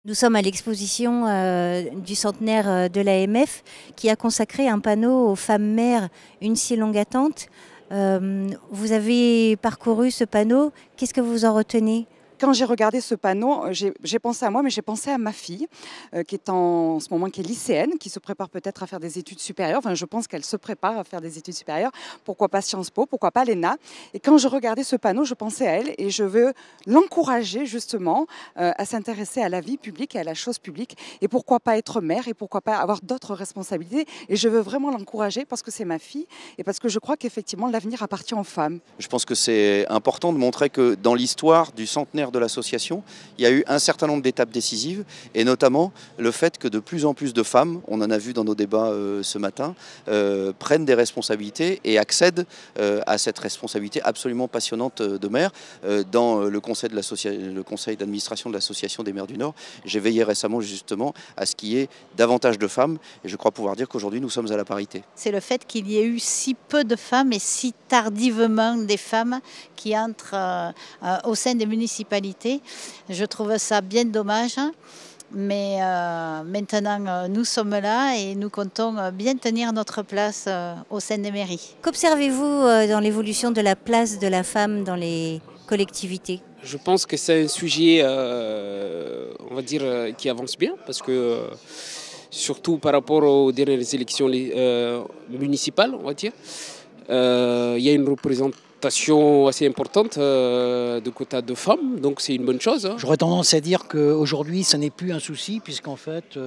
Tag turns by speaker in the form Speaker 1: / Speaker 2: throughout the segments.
Speaker 1: Nous sommes à l'exposition du centenaire de l'AMF qui a consacré un panneau aux femmes mères, une si longue attente. Vous avez parcouru ce panneau, qu'est-ce que vous en retenez ?
Speaker 2: Quand j'ai regardé ce panneau, j'ai pensé à moi, mais j'ai pensé à ma fille, qui est en ce moment qui est lycéenne, qui se prépare peut-être à faire des études supérieures. Enfin, je pense qu'elle se prépare à faire des études supérieures. Pourquoi pas Sciences Po, pourquoi pas l'ENA. Et quand je regardais ce panneau, je pensais à elle et je veux l'encourager justement à s'intéresser à la vie publique et à la chose publique. Et pourquoi pas être mère et pourquoi pas avoir d'autres responsabilités. Et je veux vraiment l'encourager parce que c'est ma fille et parce que je crois qu'effectivement l'avenir appartient aux femmes.
Speaker 3: Je pense que c'est important de montrer que dans l'histoire du centenaire de l'association, il y a eu un certain nombre d'étapes décisives et notamment le fait que de plus en plus de femmes, on en a vu dans nos débats ce matin, prennent des responsabilités et accèdent à cette responsabilité absolument passionnante de mère. Dans le conseil d'administration de l'association des maires du Nord, j'ai veillé récemment justement à ce qu'il y ait davantage de femmes et je crois pouvoir dire qu'aujourd'hui nous sommes à la parité.
Speaker 4: C'est le fait qu'il y ait eu si peu de femmes et si tardivement des femmes qui entrent au sein des municipalités. Je trouve ça bien dommage, mais maintenant nous sommes là et nous comptons bien tenir notre place au sein des mairies.
Speaker 1: Qu'observez-vous dans l'évolution de la place de la femme dans les collectivités ?
Speaker 5: Je pense que c'est un sujet, on va dire, qui avance bien parce que surtout par rapport aux dernières élections municipales, on va dire, il y a une représentation assez importante de quotas de femmes, donc c'est une bonne chose. Hein.
Speaker 6: J'aurais tendance à dire qu'aujourd'hui, ce n'est plus un souci, puisqu'en fait,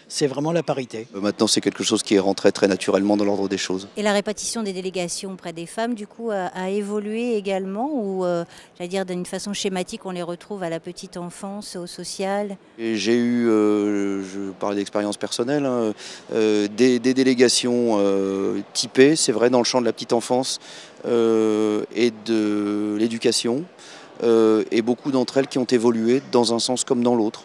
Speaker 6: c'est vraiment la parité.
Speaker 3: Maintenant, c'est quelque chose qui est rentré très naturellement dans l'ordre des choses.
Speaker 1: Et la répartition des délégations auprès des femmes, du coup, a évolué également ou, j'allais dire, d'une façon schématique, on les retrouve à la petite enfance, au social ?
Speaker 3: J'ai eu, je parlais d'expérience personnelle, hein, des délégations typées, c'est vrai, dans le champ de la petite enfance et de l'éducation. Et beaucoup d'entre elles qui ont évolué dans un sens comme dans l'autre.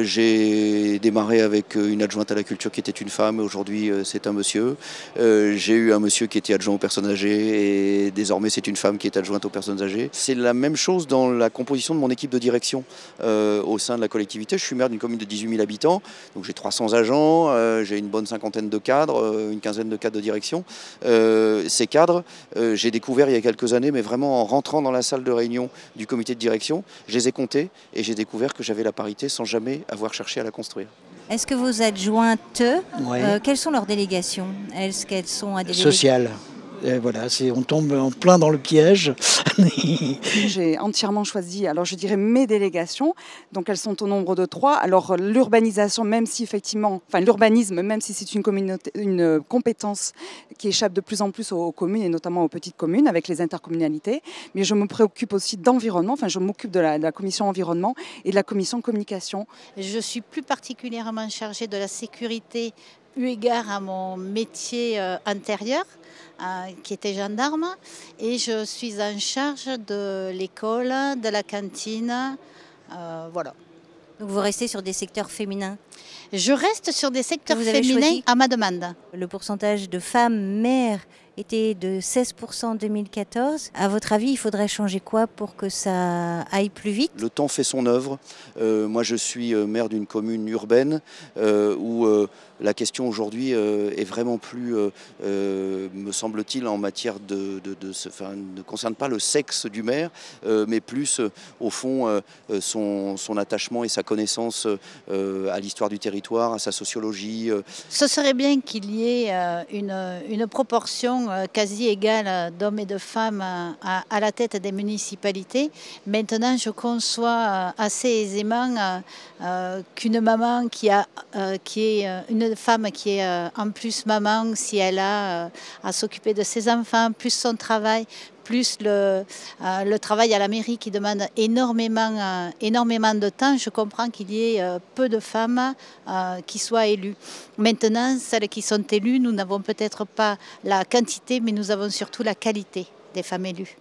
Speaker 3: J'ai démarré avec une adjointe à la culture qui était une femme, aujourd'hui c'est un monsieur. J'ai eu un monsieur qui était adjoint aux personnes âgées et désormais c'est une femme qui est adjointe aux personnes âgées. C'est la même chose dans la composition de mon équipe de direction au sein de la collectivité. Je suis maire d'une commune de 18 000 habitants, donc j'ai 300 agents, j'ai une bonne cinquantaine de cadres, une quinzaine de cadres de direction. Ces cadres, j'ai découvert il y a quelques années, mais vraiment en rentrant dans la salle de réunion du comité de direction, je les ai comptés et j'ai découvert que j'avais la parité sans jamais avoir cherché à la construire.
Speaker 1: Est-ce que vos adjointes,
Speaker 6: Oui.
Speaker 1: Quelles sont leurs délégations ? Est-ce qu'elles sont à des
Speaker 6: Sociale. Voilà, on tombe en plein dans le piège.
Speaker 2: J'ai entièrement choisi, alors je dirais mes délégations, donc elles sont au nombre de 3. Alors l'urbanisation, même si effectivement, enfin l'urbanisme, même si c'est une compétence qui échappe de plus en plus aux communes et notamment aux petites communes avec les intercommunalités, mais je me préoccupe aussi d'environnement, enfin je m'occupe de la commission environnement et de la commission communication.
Speaker 4: Je suis plus particulièrement chargée de la sécurité eu égard à mon métier antérieur, qui était gendarme, et je suis en charge de l'école, de la cantine, voilà.
Speaker 1: Donc vous restez sur des secteurs féminins ?
Speaker 4: Je reste sur des secteurs
Speaker 1: Vous avez
Speaker 4: féminins
Speaker 1: choisi ?
Speaker 4: à ma demande.
Speaker 1: Le pourcentage de femmes mères était de 16% en 2014. À votre avis, il faudrait changer quoi pour que ça aille plus vite ?
Speaker 3: Le temps fait son œuvre. Moi, je suis maire d'une commune urbaine où la question aujourd'hui est vraiment plus, me semble-t-il, en matière ne concerne pas le sexe du maire, mais plus, au fond, son attachement et sa connaissance à l'histoire du territoire, à sa sociologie.
Speaker 4: Ce serait bien qu'il y ait une proportion quasi égale d'hommes et de femmes à la tête des municipalités. Maintenant, je conçois assez aisément qu'une maman qui est une femme qui est en plus maman, si elle a à s'occuper de ses enfants, plus son travail, plus le travail à la mairie qui demande énormément de temps, je comprends qu'il y ait peu de femmes qui soient élues. Maintenant, celles qui sont élues, nous n'avons peut-être pas la quantité, mais nous avons surtout la qualité des femmes élues.